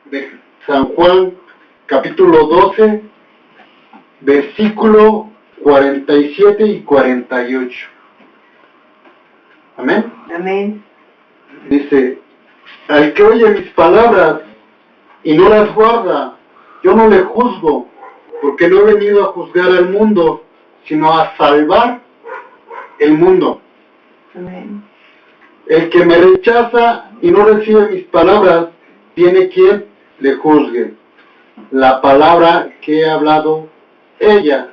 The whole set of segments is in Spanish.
de San Juan, capítulo 12, versículo 47 y 48. Amén. Amén. Dice, al que oye mis palabras y no las guarda, yo no le juzgo, porque no he venido a juzgar al mundo, sino a salvar el mundo. Amén. El que me rechaza y no recibe mis palabras, tiene quien le juzgue. La palabra que he hablado, ella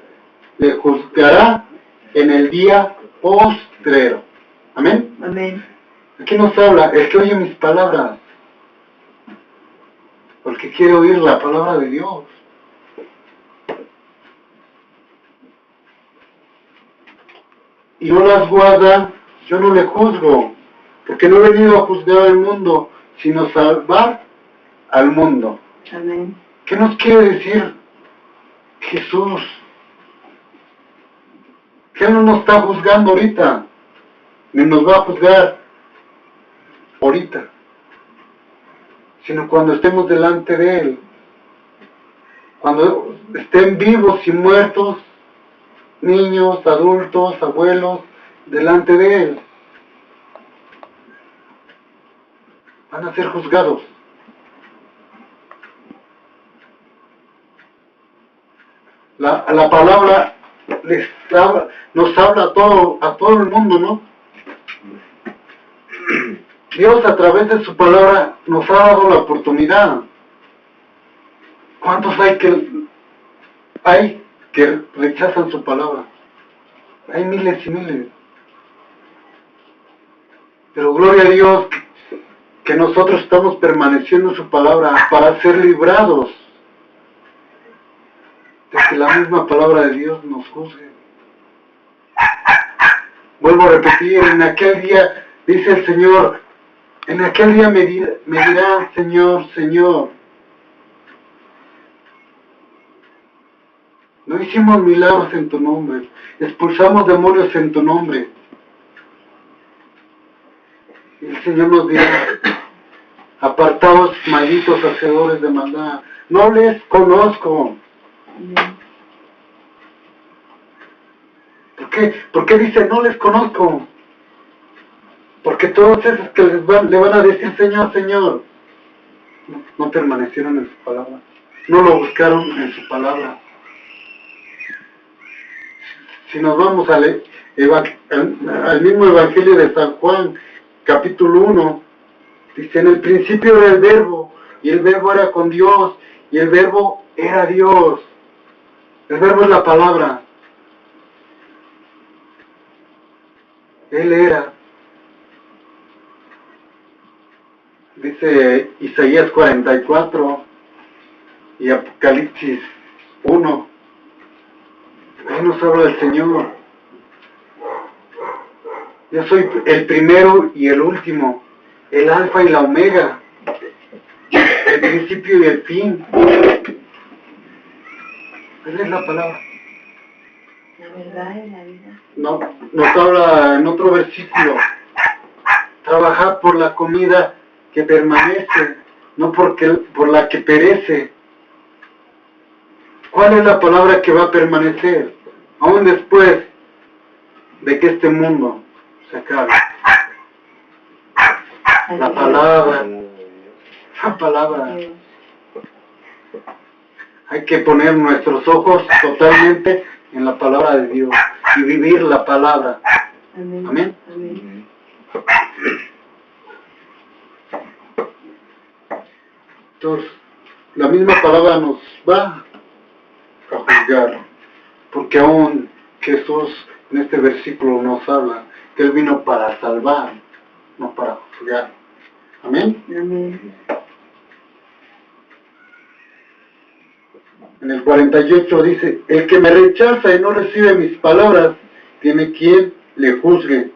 le juzgará en el día postrero. Amén. Amén. Aquí nos habla el que oye mis palabras, porque quiere oír la palabra de Dios. Y no las guarda, yo no le juzgo, porque no he venido a juzgar al mundo, sino salvar al mundo. Amén. ¿Qué nos quiere decir Jesús? Que Él no nos está juzgando ahorita, ni nos va a juzgar ahorita, sino cuando estemos delante de Él, cuando estén vivos y muertos, niños, adultos, abuelos, delante de Él, van a ser juzgados. La palabra nos habla a todo el mundo, ¿no? Dios a través de su palabra nos ha dado la oportunidad. ¿Cuántos hay que rechazan su palabra? Hay miles y miles. Pero gloria a Dios que nosotros estamos permaneciendo en su palabra para ser librados de que la misma palabra de Dios nos juzgue. Vuelvo a repetir, en aquel día, dice el Señor, en aquel día me dirán, Señor, Señor, no hicimos milagros en tu nombre, expulsamos demonios en tu nombre. Y el Señor nos dirá, apartaos, malditos hacedores de maldad, no les conozco. ¿Por qué dice no les conozco? Porque todos esos que le van a decir Señor, Señor, no permanecieron en su palabra, no lo buscaron en su palabra. Si nos vamos al mismo Evangelio de San Juan, capítulo 1, dice, en el principio era el Verbo, y el Verbo era con Dios, y el Verbo era Dios. El Verbo es la palabra. Él era. Dice Isaías 44 y Apocalipsis 1. Ahí nos habla el Señor. Yo soy el primero y el último, el alfa y la omega, el principio y el fin. Esa es la palabra. La verdad es la vida. No, nos habla en otro versículo. Trabajad por la comida que permanece, no por la que perece. ¿Cuál es la palabra que va a permanecer? Aún después de que este mundo se acabe. La palabra. La palabra. Hay que poner nuestros ojos totalmente en la palabra de Dios y vivir la palabra. Amén. Amén. Amén. Entonces, la misma palabra nos va a juzgar, porque aún Jesús en este versículo nos habla que Él vino para salvar, no para juzgar. Amén. Amén. En el 48 dice, el que me rechaza y no recibe mis palabras, tiene quien le juzgue.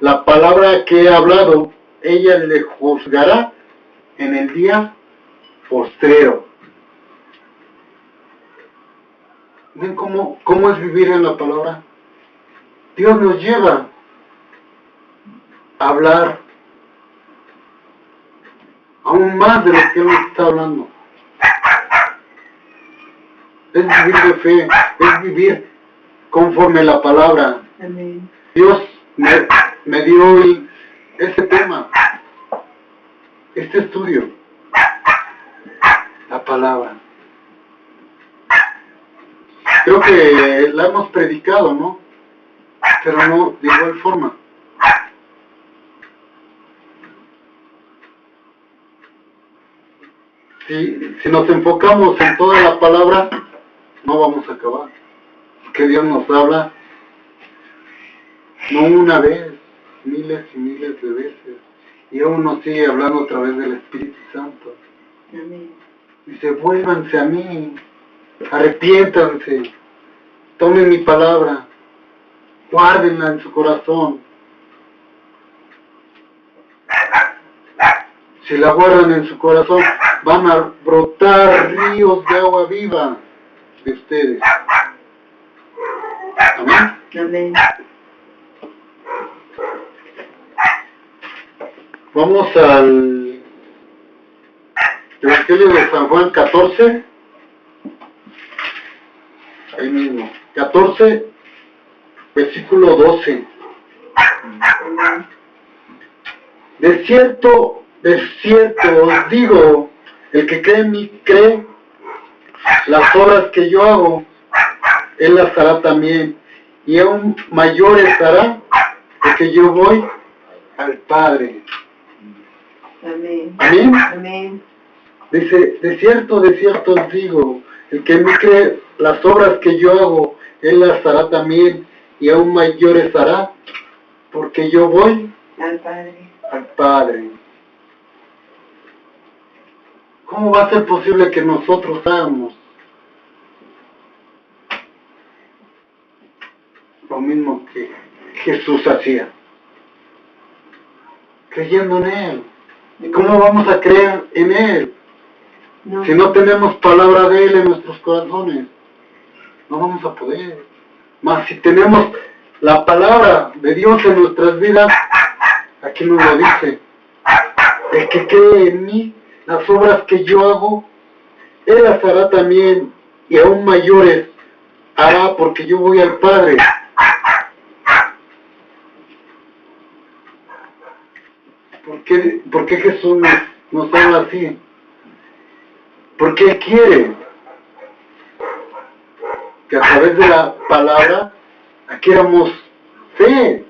La palabra que he hablado, ella le juzgará en el día postrero. ¿Ven cómo es vivir en la palabra? Dios nos lleva a hablar aún más de lo que Él nos está hablando. Es vivir de fe, es vivir conforme la palabra. Amén. Dios me dio ese tema, este estudio, la palabra. Creo que la hemos predicado, ¿no? Pero no de igual forma. Si nos enfocamos en toda la palabra, no vamos a acabar. Porque Dios nos habla no una vez, miles y miles de veces. Y aún nos sigue hablando a través del Espíritu Santo. Amén. Dice, vuélvanse a mí, arrepiéntanse, tomen mi palabra, guárdenla en su corazón. Si la guardan en su corazón, van a brotar ríos de agua viva de ustedes. Amén. Amén. Vamos al Evangelio de San Juan 14. Ahí mismo. 14, versículo 12. De cierto os digo, el que cree en mí cree las obras que yo hago, él las hará también, y aún mayores hará, porque yo voy al Padre. Amén. Amén. Amén. Dice, de cierto os digo, el que en mí cree las obras que yo hago, él las hará también, y aún mayores hará, porque yo voy Al Padre. al Padre. ¿Cómo va a ser posible que nosotros hagamos lo mismo que Jesús hacía? Creyendo en Él. ¿Y cómo vamos a creer en Él? No. Si no tenemos palabra de Él en nuestros corazones, no vamos a poder. Mas si tenemos la palabra de Dios en nuestras vidas, aquí nos lo dice. El que cree en mí, las obras que yo hago, Él las hará también, y aún mayores hará, porque yo voy al Padre. ¿Por qué Jesús nos habla así? Porque Él quiere que a través de la palabra adquiramos fe.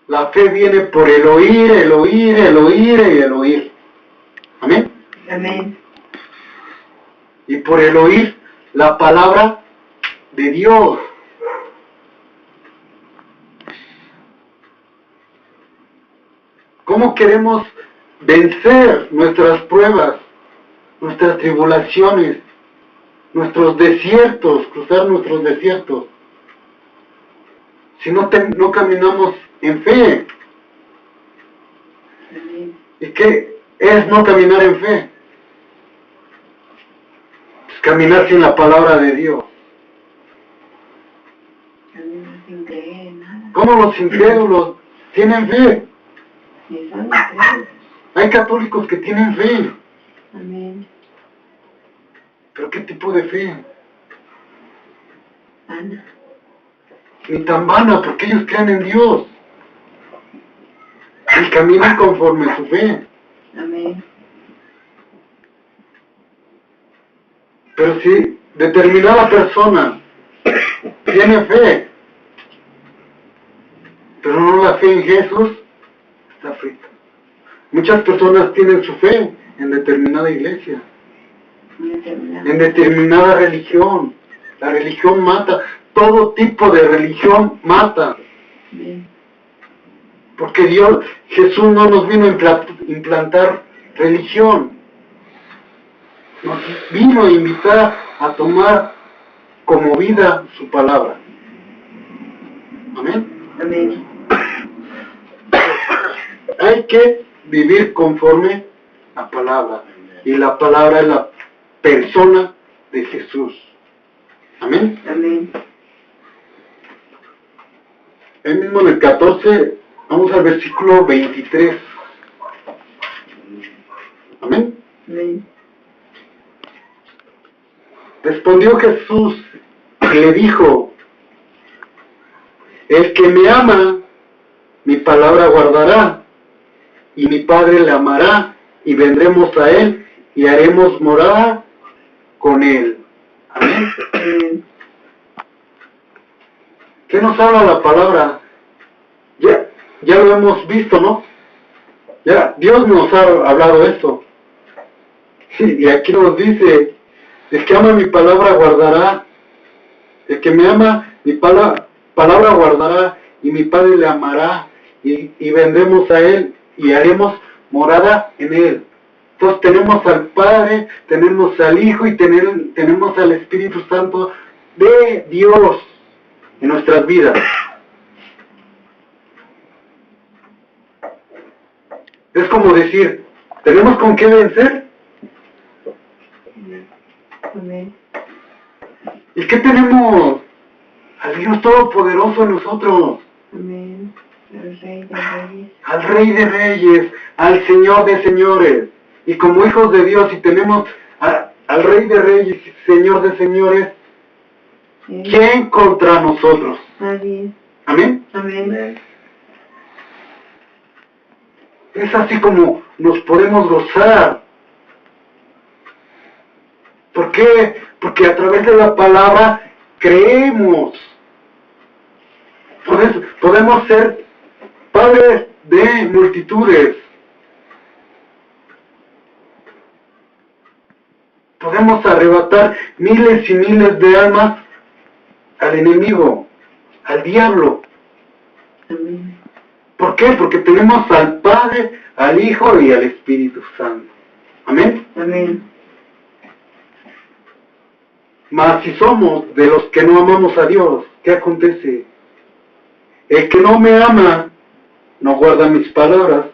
La fe viene por el oír, el oír, el oír y el oír. Amén. Amén. Y por el oír la palabra de Dios. ¿Cómo queremos vencer nuestras pruebas, nuestras tribulaciones, nuestros desiertos, cruzar nuestros desiertos? Si no caminamos en fe. Amén. ¿Y qué es no caminar en fe? Es caminar sin la palabra de Dios. Amén. Sin creer en nada. ¿Cómo los incrédulos tienen fe? Ni son incrédulos. Hay católicos que tienen fe. Amén. ¿Pero qué tipo de fe? Ana. Ni tan vana, porque ellos creen en Dios. Y caminan conforme su fe. Amén. Pero si determinada persona tiene fe, pero no la fe en Jesús, está frita. Muchas personas tienen su fe en determinada iglesia, en determinada religión. La religión mata. Todo tipo de religión mata. Amén. Porque Jesús no nos vino a implantar religión. Nos vino a invitar a tomar como vida su palabra. Amén. Amén. Hay que vivir conforme a la palabra. Y la palabra es la persona de Jesús. Amén. Amén. Él mismo en el 14, Vamos al versículo 23. Amén. Amén. Respondió Jesús y le dijo: el que me ama, mi palabra guardará, y mi Padre le amará, y vendremos a él, y haremos morada con él. Amén. Amén. ¿Qué nos habla la palabra? Ya lo hemos visto, ¿no? Ya, Dios nos ha hablado esto. Y aquí nos dice: el que ama mi palabra guardará, el que me ama mi palabra guardará, y mi Padre le amará, y vendremos a él, y haremos morada en él. Entonces tenemos al Padre, tenemos al Hijo, y tenemos al Espíritu Santo de Dios en nuestras vidas. Es como decir, ¿tenemos con qué vencer? Amén. ¿Y qué tenemos? Al Dios Todopoderoso en nosotros. Amén. El Rey de Reyes. Al Rey de Reyes, al Señor de Señores. Y como hijos de Dios, y tenemos al Rey de Reyes, Señor de Señores, Sí. ¿quién contra nosotros? Nadie. Amén. Amén. Es así como nos podemos gozar. ¿Por qué? Porque a través de la palabra creemos. Podemos ser padres de multitudes. Podemos arrebatar miles y miles de almas al enemigo, al diablo. Amén. ¿Por qué? Porque tenemos al Padre, al Hijo y al Espíritu Santo. Amén. Amén. Mas si somos de los que no amamos a Dios, ¿qué acontece? El que no me ama no guarda mis palabras,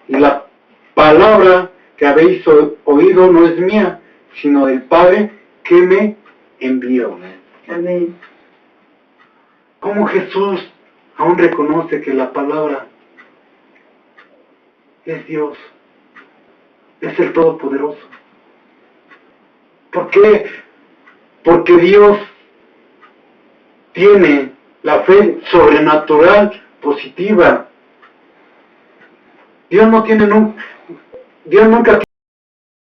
y la palabra que habéis oído no es mía, sino del Padre que me envió. Amén. ¿Cómo Jesús aún reconoce que la palabra es Dios? Es el Todopoderoso. ¿Por qué? Porque Dios tiene la fe sobrenatural positiva. Dios nunca